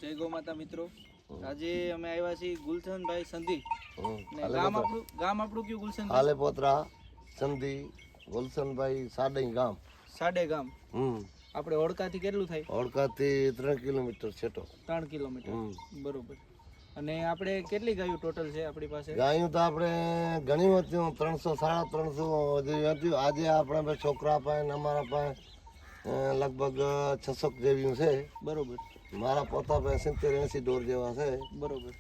જય ગૌ માતા મિત્રો, આજે અમે આવ્યા છીએ ગુલશનભાઈ સંધી ને ગામ આપણું કયું ગુલશનભાઈ? હાલેપોત્રા સંધી ગુલશનભાઈ સાડે ગામ. આપણે ઓળખાથી કેટલું થાય? ઓળખાથી 3 કિલોમીટર છેટો. 3 કિલોમીટર, બરોબર. અને આપણે કેટલી ગાયો ટોટલ છે આપણી પાસે? ગાયું તો આપણે ઘણી હતી, 300 350 જેવી હતી. આજે આપણે છોકરા પાસે અમારા પાસે લગભગ 600 જેવી છે. બરોબર. મારા પોતા પાસે 70-80 ઢોર જેવા છે. બરોબર.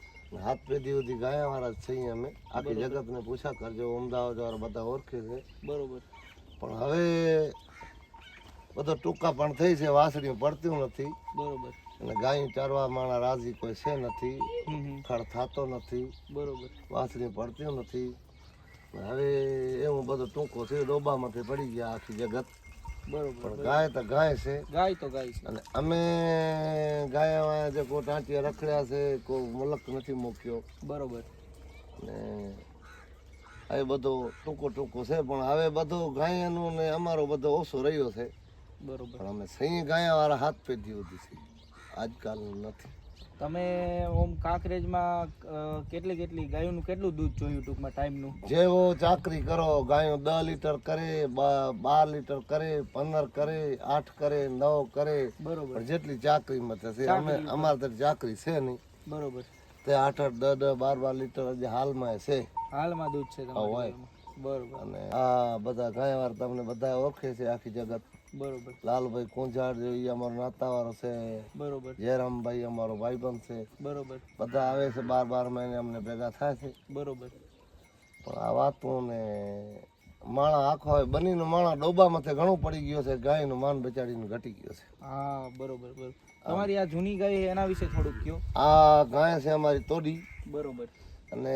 હાથ પેઢી સુધી ગાયા વાળા છીએ અમે. આખી જગતને પૂછા કરજો, અમદાવાદ વાળા બધા ઓળખે છે. બરોબર. પણ હવે બધો ટૂંકા પણ થઈ છે, વાસળીઓ પડતું નથી. બરોબર. અને ગાયું ચારવા માણા રાજી કોઈ છે નથી, ખડ થતો નથી. બરોબર. વાસળી પડતું નથી. હવે એવું બધું ટૂંકો છે, ડોબામાંથી પડી ગયા આખી જગત. બરોબર. ગાય તો ગાય છે, ગાય તો ગાય છે. અને અમે ગાયમાં જે કોઈ ટાંટિયા રખડ્યા છે, કોઈ મુલક નથી મૂક્યો. બરોબર. ને હવે બધો ટૂંકો છે, પણ હવે બધું ગાયનું ને અમારો બધો ઓછો રહ્યો છે. બરોબર. પણ અમે સહી ગાયા વાળા હાથ પેઢી સુધી છે, આજકાલ નથી. તમે ઓમ કાંકરેજમાં કેટલી ગાયોનું કેટલું દૂધ જોયું ટૂંકમાં ટાઈમનું? જેવો ચાકરી કરો, ગાયો 10 લીટર કરે, 12 લીટર કરે, 15 કરે, 8 કરે, 9 કરે. બરોબર. જેટલી ચાકરીમાં થશે, અમે અમારે તો ચાકરી છે નહીં. બરોબર. તે 8-8, 10-10, 12-12 લીટર હજી હાલમાં છે. હાલમાં દૂધ છે તમારે? બરોબર. અને આ બધા ગાયવાર તમને બધા ઓળખે છે આખી જગત. બરોબર. લાલભાઈ કુંજાડ એ અમારો નાતાવાળો છે. બરોબર. જયરામભાઈ અમારો ભાઈબંધ છે. બરોબર. બધા આવે છે 12 મહિને અમને ભેગા થાય છે. બરોબર. પણ આ વાતું ને માણા આખો હોય બનીનો માણા ડોબામાંથી ઘણું પડી ગયો છે, ગાયનું માન બચાડીનું ઘટી ગયો છે. હા, બરોબર. તમારી આ જૂની ગાય એના વિશે થોડુંક કહો. આ ગાય છે અમારી તોડી. બરોબર. અને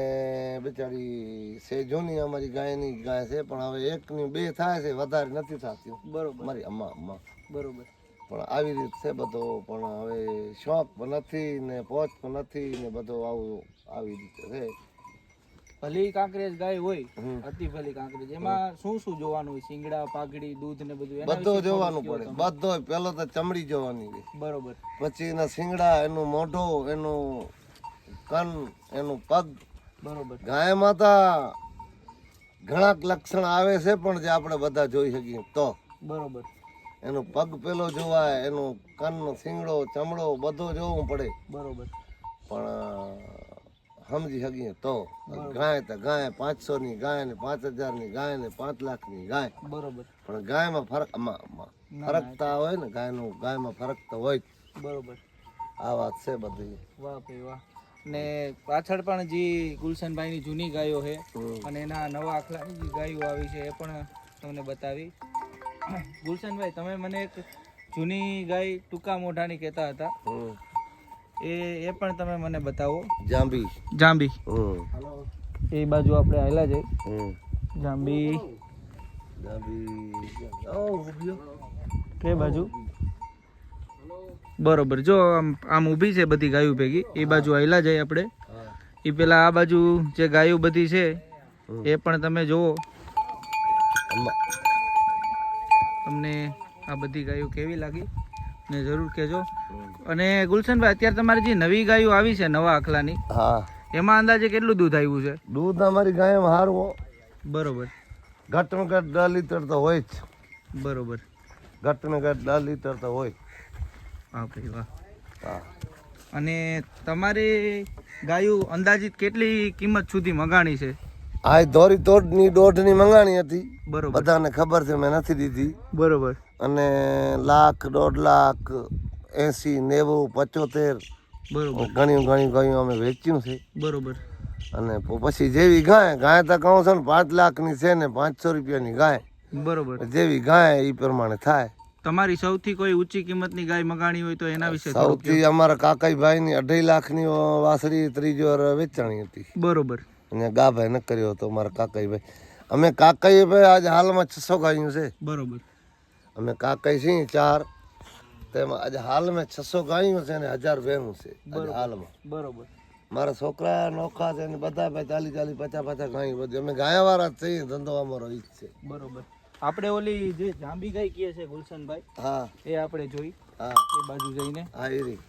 બિચારી છે જૂની અમારી ગાયની ગાય છે, પણ હવે 1 ની 2 થાય છે, વધારે નથી થતી. બરોબર. મારી અમ્મા. બરોબર. પણ આવી રીત છે બધો, પણ હવે શોખ પણ નથી ને પોચ પણ નથી ને બધો આવું આવી રીતે છે. ભલી કાંકરેજ ગાય હોય, અતિ ભલી કાંકરેજ, એમાં શું જોવાનું હોય? શિંગડા, પાઘડી, દૂધ ને બધું જોવાનું પડે. બધો પેલો તો ચમડી જોવાની હોય. બરોબર. પછી એના શિંગડા, એનું મોઢું, એનું કન, એનું પગ. બરોબર. ગાયમાં તો ઘણા લક્ષણ આવે છે, પણ જે આપણે બધા જોઈ શકીએ તો. બરોબર. એનો પગ પેલો જોવાય, એનું કન, શિંગડો, ચમડો બધો જોવું પડે. બરોબર. પણ સમજી શકીએ તો ગાય તો ગાય 500 ની ગાય ને 5000 ની ગાય ને 5 લાખ ની ગાય. બરોબર. પણ ગાયમાં ફરકતા હોય ને, ગાયમાં ફરક તો હોય. બરોબર. આ વાત છે બધી. વાહ ભાઈ વાહ. ને પાછળ પણ જે ગુલશનભાઈ ની જૂની ગાયો છે અને એના નવા આખલાની જે ગાયો આવી છે એ પણ તમને બતાવી. ગુલશનભાઈ, તમે મને એક જૂની ગાય ટૂંકા મોઢાની કહેતા હતા, એ પણ તમે મને બતાવો. જાંબી. એ બાજુ આપણે આવેલા છે. જાંબી કે બાજુ? બરોબર. જો આમ ઊભી છે બધી ગાયો ભેગી, એ બાજુ આવેલા જાય આપણે. એ પેલા આ બાજુ જે ગાયો બધી છે એ પણ તમે જુઓ. તમને આ બધી ગાયો કેવી લાગી ને જરૂર કહેજો. અને ગુલશનભાઈ, અત્યારે તમારી જે નવી ગાયો આવી છે નવા આખલાની, એમાં અંદાજે કેટલું દૂધ આવ્યું છે? દૂધ અમારી ગાયમાં સારું. બરોબર. ઘટમાં ઘટ 10 લીટર તો હોય જ. બરોબર. ઘટને ઘટ 10 લીટર તો હોય. હા ભાઈ વાહ. અને તમારી ગાયો અંદાજિત કેટલી કિંમત સુધી મંગાણી છે? આ ધોરી તોડની 1.5 મંગાણી હતી. બરોબર. બધાને ખબર છે, મેં નથી દીધી. બરોબર. અને 1 લાખ, 1.5 લાખ, 80, 90, 75. બરોબર. ઘણી ગાયો અમે વેચ્યું છે. બરોબર. અને પછી જેવી ગાય તો કહું છું ને 5 લાખની છે ને 500 રૂપિયાની ગાય. બરોબર. જેવી ગાય એ પ્રમાણે થાય. તમારી સૌથી કોઈ ઊંચી કિંમતની ગાય મગાણી હોય તો એના વિશે? સૌથી અમારા કાકાઈભાઈની 2.5 લાખની વાસળી ત્રીજી વાર વેચાણી હતી. બરોબર. અને ગાભાઈ ન કર્યો હતો મારા કાકાઈભાઈ. અમે કાકાઈભાઈ આજે હાલમાં 600 ગાયું છે. બરોબર. અમે કાકાઈ છીએ 4, તેમાં આજે હાલમાં 600 ગાયું છે ને 1000 ભેંસું છે હાલમાં. બરોબર. મારા છોકરા નોખા છે ને બધા 40, 50 ગાયું બધી. અમે ગાયાવાળા જ છીએ, ધંધો અમારો ઈ જ છે. બરોબર. આપણે ઓલી જે જાંબી ગાય કહે છે ગુલશનભાઈ, હા, એ આપણે જોઈ. હા, એ બાજુ જઈને. હા, એ રહી.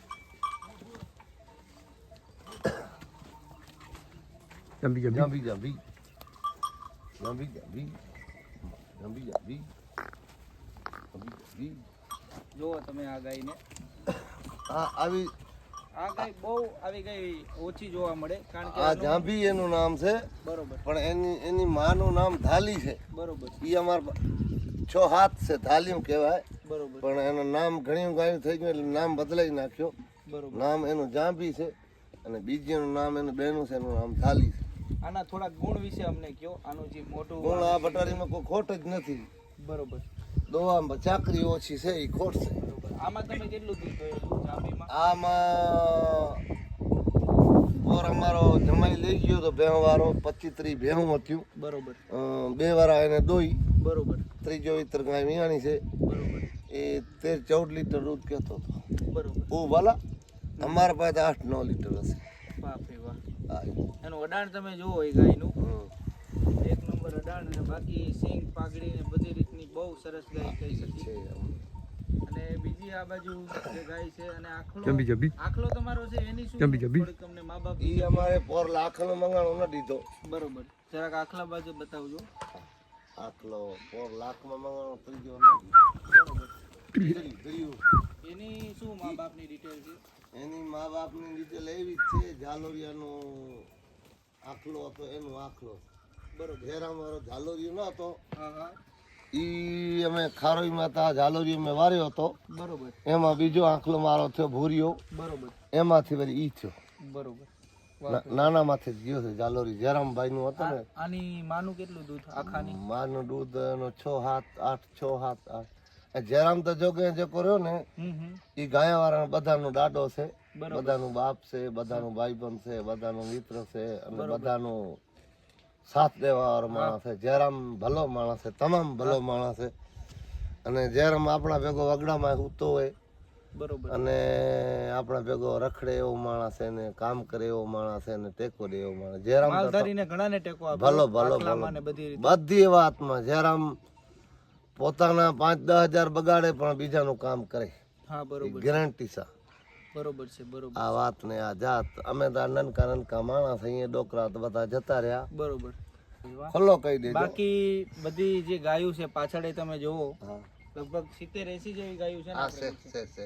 જાંબી જાંબી જાંબી જાંબી જાંબી જાંબી જાંબી જાંબી. જુઓ તમે આ ગાયને, આ આવી આ ગાય બહુ આવી ગાય ઓછી જોવા મળે, કારણ કે આ જાંબી એનું નામ છે, બરોબર પણ એની માનું નામ ધાલી છે. બરોબર એ અમારા 6 હાથ છે, ધાલિયું કહેવાય. બરોબર પણ એનું નામ ઘણી ગાયું થઈ ગયું એટલે નામ બદલાઈ નાખ્યો. બરોબર. નામ એનું જાંબી છે અને બીજીનું નામ એનું બેનું છે, એનું નામ ધાલી છે. આના થોડા ગુણ વિશે અમને કહો. આનું જે મોટું ગુણ આ પટારીમાં કોઈ ખોટ જ નથી. બરોબર દોવામાં ચાકરી ઓછી છે, એ ખોટ છે. બરોબર. આમાં તમે કેટલું દૂધ દોયેલું જાંબીમાં? આમાં પોર અમારો જમાઈ લઈ ગયો તો ભેહવાળો 25-30 ભેહું હતું. બરોબર 2 વાર એને દોઈ. બરોબર ત્રીજો વિતર ગાય વિયાણી છે, બરોબર એ 13-14 લીટર દૂધ કહેતો હતો. બરોબર. ઓ ભલા અમારા પાસે 8-9 લીટર હશે. બાપ રે વાહ. હા. એનું અડાણ તમે જુઓ એ ગાયનું, હમ. એક નંબર અડાણ, અને બાકી સિંગ પાઘડી ને બધી રીતની બહુ સરસ ગાય કહી શકી. છે. અને બીજી આ બાજુ જે ગાય છે, અને આખલો તમારો છે એની શું થોડીક તમને મા બાપ ઈ અમારે પોર લાખનો મંગાણો ન દીધો. બરોબર. જરાક આખલા બાજુ બતાવજો. આખલો પોર લાખમાં મંગાણો ત્રીજો ન દીધો. એની શું મા બાપની ડિટેલ છે? એની મા બાપની ડિટેલ એવી જ છે, ઝાલોરિયાનો આખલો હતો, એનો આખલો. બરોબર. ઘેરા મારો ઝાલોરિયો ન હતો, હા હા ઈ અમે ખારોઈમાં હતા, ઝાલોરિયો મેં વાર્યો હતો. બરોબર એમાં બીજો આખલો મારો થયો ભૂરિયો, બરોબર એમાંથી વળી ઈ થયો. બરોબર. નાનામાંથી જ ગયો છે ઝાલોરી, જયરામભાઈ નું હતું ને. આની માનું કેટલું દૂધ આખાની? માનું દૂધ એનો 6 હાથ 8, 6 હાથ 8. જયરામ તો જોગે જે કર્યો ને, એ ગાયા વાળા બધાનો દાડો છે, બધાનું બાપ છે, બધાનું ભાઈબંધ છે, બધાનો મિત્ર છે, અને બધાનો સાથ દેવા વાળો માણસ છે. જયરામ ભલો માણસ છે, તમામ ભલો માણસ છે. અને જયરામ આપણા ભેગો વગડામાં સૂતો હોય, બરોબર, અને આપણા ભેગો રખડે એવો માણસ છે, ને કામ કરે એવો માણસ છે, ને ટેકો દે એવો માણસ. જયરામ માલધારીને ઘણાને ટેકો આપે, ભલો ભલો આખલામાં ને બધી રીતે. બધી વાતમાં જયરામ પોતાના 5-10 હજાર બગાડે પણ બીજાનું કામ કરે. હા બરોબર ગેરંટી સા. બરોબર છે. બરોબર આ વાત ને આ જાત અમે તો આ નનકા માણસ અહીંયા ડોકરા તો બધા જતા રહ્યા. બરોબર. ખુલ્લો કહી દેજો. બાકી બધી જે ગાયું છે પાછળ તમે જોવો, હા. લગભગ 70-80 જેવી ગાયું છે ને આ આપણે? છે.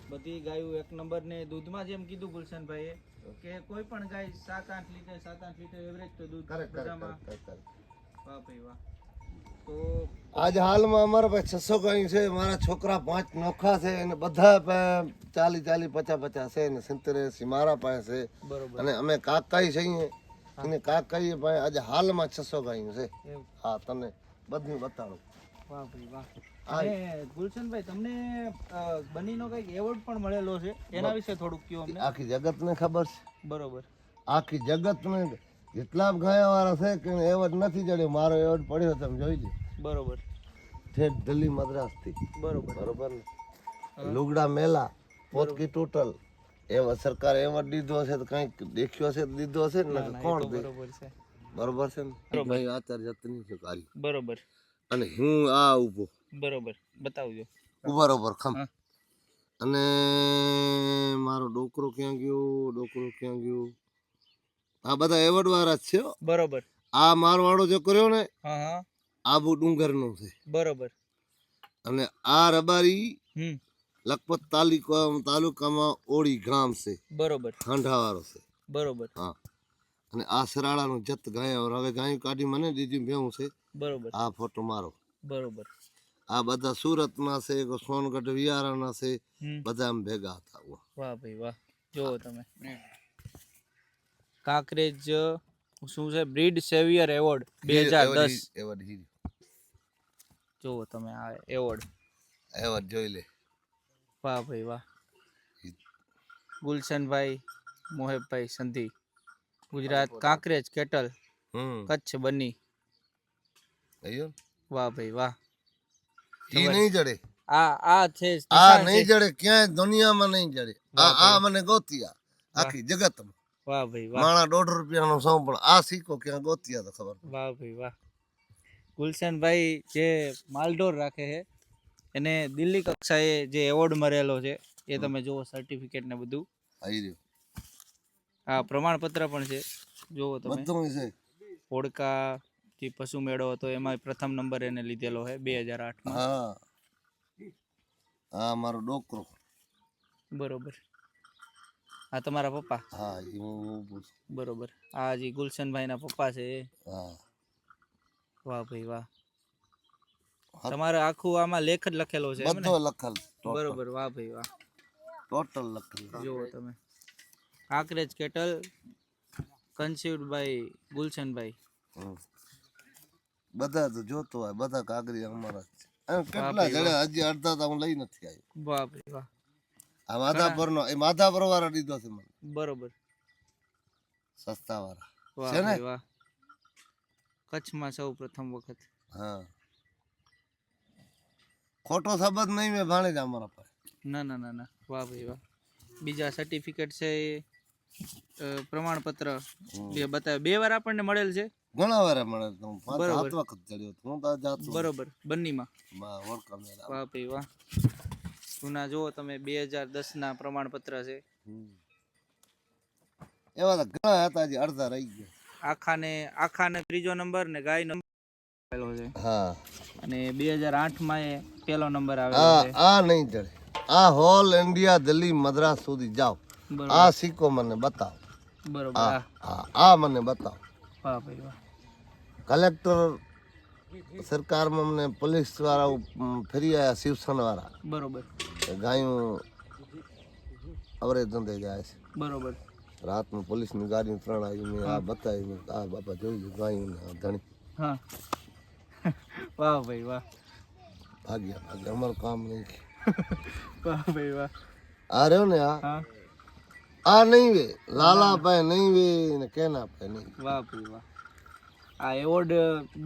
બધી ગાયું એક નંબર ને દૂધમાં જેમ કીધું ગુલશનભાઈએ કે કોઈ પણ ગાય 7-8 લીટર 7-8 લીટર એવરેજ તો દૂધ બધામાં. વાહ ભાઈ વાહ. તો આજ હાલમાં અમારા પાસે 600 ગાયું છે. મારા છોકરા 5 નોખા છે, અને બધા 40-40 50-50 છે, ને 70-80 મારા પાસે છે. બરોબર. અને અમે કાકાઈ છીએ, એને કાકાઈ પાસે આજે હાલમાં 600 ગાયું છે. એવું. હા, તમને બધું બતાડું. વાહ ભાઈ વાહ. અને ગુલશનભાઈ તમને બનીનો કઈક એવોર્ડ પણ મળેલો છે, એના વિશે થોડુંક કહો અમને. આખી જગતને ખબર છે. બરોબર. આખી જગતને જેટલા ગાયા વાળા છે કે એવોર્ડ નથી જડ્યો, મારો એવોર્ડ પડ્યો તમે જોઈ લો. બરોબર. ઠેઠ દિલ્હી મદ્રાસથી. બરોબર. બરોબર ને. લુગડા મેલા પોતકી ટોટલ એવા સરકારે એવોર્ડ દીધો હશે તો કંઈક દેખ્યો હશે તો દીધો હશે ને, કોણ દે? બરોબર છે. બરોબર છે ને. ભાઈ આચાર્ય જતની છે કારી. બરોબર. અને હું આ ઊભો. બરોબર. બતાવજો. બરોબર ખમ. અને મારો ડોકરો ક્યાં ગયો? આ બધા એવોર્ડ વાળા જ છે. બરોબર. આ મારવાડો જે કર્યો ને, હા હા આબુ ડુંગરનો છે. બરોબર. અને આ રબારી હમ લખપત તાલુકામાં ઓળી ગામ છે. બરોબર. ખાંઢાવાળો છે. બરોબર. હા. અને આ સરાળાનો જત ગાયો, હવે ગાયું કાઢી મને દીધી ભેવું છે. બરોબર. આ ફોટો મારો. બરોબર. આ બધા સુરતના છે, સોનગઢ વિયારાના છે, હમ. બધા આમ ભેગા હતા. વાહ ભાઈ વાહ. જુઓ તમે કાંકરેજ શું છે, બ્રીડ સેવિયર એવોર્ડ 2010. એવોર્ડ હીરી. જુઓ તમે આ એવોર્ડ. એવોર્ડ જોઈ લે. વાહ ભાઈ વાહ. ગુલશનભાઈ મોહેબભાઈ સંધી, ગુજરાત કાંકરેજ કેટલ, કચ્છ બની. વાહ ભાઈ વાહ. ઈ નહીં જડે. આ છે આ નહીં જડે, ક્યાંય દુનિયામાં નહીં જડે. આ મને ગોતિયા આખી જગતમાં. વાહ ભાઈ વાહ. માણા 1.5 રૂપિયાનો સૌ, પણ આ સિક્કો ક્યાં ગોતિયા તો ખબર. વાહ ભાઈ વાહ. ગુલશનભાઈ જે માલઢોર રાખે છે એને દિલ્હી કક્ષાએ જે એવોર્ડ મળેલો છે, એ તમે જુઓ સર્ટિફિકેટ ને બધું. આવી રહ્યો. આ પ્રમાણપત્ર પણ છે જોવો તમે બધું છે. હોડકા જે પશુ મેળો હતો એમાં પ્રથમ નંબર એને લીધેલો છે 2008 માં. હા હા મારો ડોકરો. બરોબર. આ તમારા પપ્પા? હા એ હું ઊભું છું. બરોબર. આ જે ગુલશનભાઈ ના પપ્પા છે એ? હા. વાહ ભાઈ વાહ. તમારે આખું આમાં લેખ જ લખેલો છે એમ ને? બધો લખેલ. બરોબર. વાહ ભાઈ વાહ. ટોટલ લખેલ. જુઓ તમે કાંકરેજ કેટલ કન્સીવ્ડ બાય ગુલશનભાઈ. બધા તો જોતો હોય બધા કાગરી અમારા જ છે. કેટલા જણા હજી અડધા તો હું લઈ નથી આવ્યો. વાહ ભાઈ વાહ. આ માધાપર નો એ માધાપર વાળા દીધો છે મને. બરોબર. સસ્તા વાળા. વાહ છે ને? ભાઈ વાહ. કચ્છમાં સૌ પ્રથમ વખત. હા. ખોટો શબ્દ નહીં મેં ભાણી જ અમારા પાસે. ના ના ના ના. વાહ ભાઈ વાહ. બીજા સર્ટિફિકેટ છે પ્રમાણપત્ર બે બતાવે 2 વાર આપણને મળેલ છે. ઘણા વાર મળે તો હું 5-7 વખત ચડ્યો હતો. હું તો જાતો. બરોબર. બંનીમાં. ઓળખા મેળા. વાહ ભાઈ વાહ. જૂના જુઓ તમે 2010 ના પ્રમાણપત્ર છે. એવા તો ઘણા હતા જે અડધા રહી ગયા. આખાને 3જો નંબર ને ગાય નંબર આવેલો છે. હા. અને 2008 માં એ પહેલો નંબર આવેલો છે. આ નહીં ચડે. આ હોલ ઇન્ડિયા દિલ્હી મદ્રાસ સુધી જાઓ. આ સિક્કો મને બતાવો. બરોબર. આ મને બતાવો. વાહ ભાઈ વાહ. કલેક્ટર સરકારમાં મને પોલીસ વાળા ફરી આવ્યા શિવસેના વાળા. બરોબર. ગાયું અવરે ધંધે જાય છે. બરોબર. રાતનું પોલીસની ગાડી 3 આવી મેં આ બતાવી મેં આ બાપા જોયું ગાયું ધણી. હા. વાહ ભાઈ વાહ. ભાગ્યા અમારું કામ નહીં. વાહ ભાઈ વાહ. આ રહ્યો ને આ નહીં વે લાલા ભાઈ નહીં વે ને કેના ભાઈ નહીં. વાહ ભાઈ વાહ. આ એવોર્ડ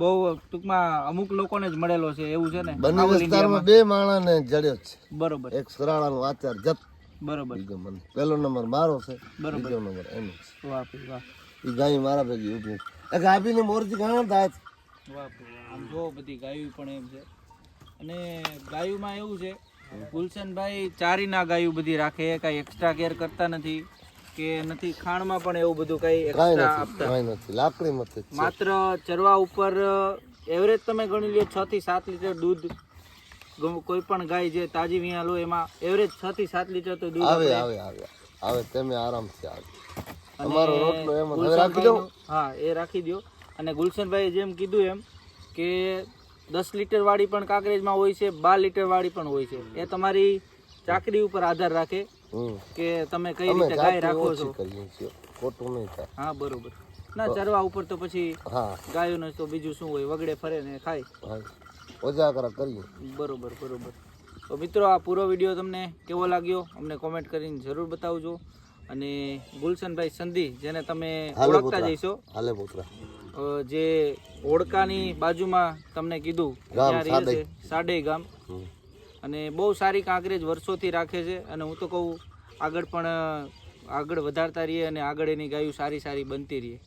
બહુ ટૂંકમાં અમુક લોકોને જ મળેલો છે એવું છે ને? બંને વિસ્તારમાં 2 માણસને જડ્યો છે. બરોબર. એક સરાળાનો આચાર જત. બરોબર. બીજો મને પહેલો નંબર મારો છે. બીજો નંબર એનો છે. વાહ ભાઈ વાહ. એ ગાય મારા ભેગી ઉભી છે. ગાભીને મોરજી ઘણા થાય. વાહ ભાઈ વાહ. આમ જો બધી ગાયું પણ એમ છે. અને ગાયુંમાં એવું છે ગુલશનભાઈ ચારીના ગાયું બધી રાખે, કાંઈ એક્સ્ટ્રા કેર કરતા નથી કે નથી ખાણમાં પણ એવું બધું કઈ એક્સ્ટ્રા આપતા નથી. લાકડી નથી. માત્ર ચરવા ઉપર એવરેજ તમે ગણી લ્યો 6 થી 7 લીટર દૂધ. કોઈ પણ ગાય જે તાજી વિયા લો એમાં એવરેજ 6 થી 7 લીટર તો દૂધ આવે તમે આરામથી આવે. અમારો રોટલો એમ હવે રાખી દો. હા એ રાખી દો. અને ગુલશનભાઈ જેમ કીધું એમ કે 10 લીટર વાળી પણ કાંકરેજમાં હોય છે, 12 લીટર વાળી પણ હોય છે. એ તમારી ચાકરી ઉપર આધાર રાખે કે તમે કઈ રીતે ગાય રાખો છો. ખોટું નહીં થાય. હા બરોબર. ના ચરવા ઉપર તો પછી ગાયોને તો બીજું શું હોય, વગડે ફરે ને ખાય. ઓજાગરા કરીએ. બરોબર બરોબર. તો મિત્રો આ પૂરો વિડીયો તમને કેવો લાગ્યો અમને કોમેન્ટ કરીને જરૂર બતાવજો. અને ગુલશનભાઈ સંધી જેને તમે ઓળખતા જઈશો, જે હોડકાની બાજુમાં તમને કીધું ત્યાં રહે છે, સાડે ગામ. અને બહુ સારી કાંકરેજ વર્ષોથી રાખે છે. અને હું તો કહું આગળ પણ આગળ વધારતા રહીએ અને આગળ એની ગાયું સારી સારી બનતી રહીએ.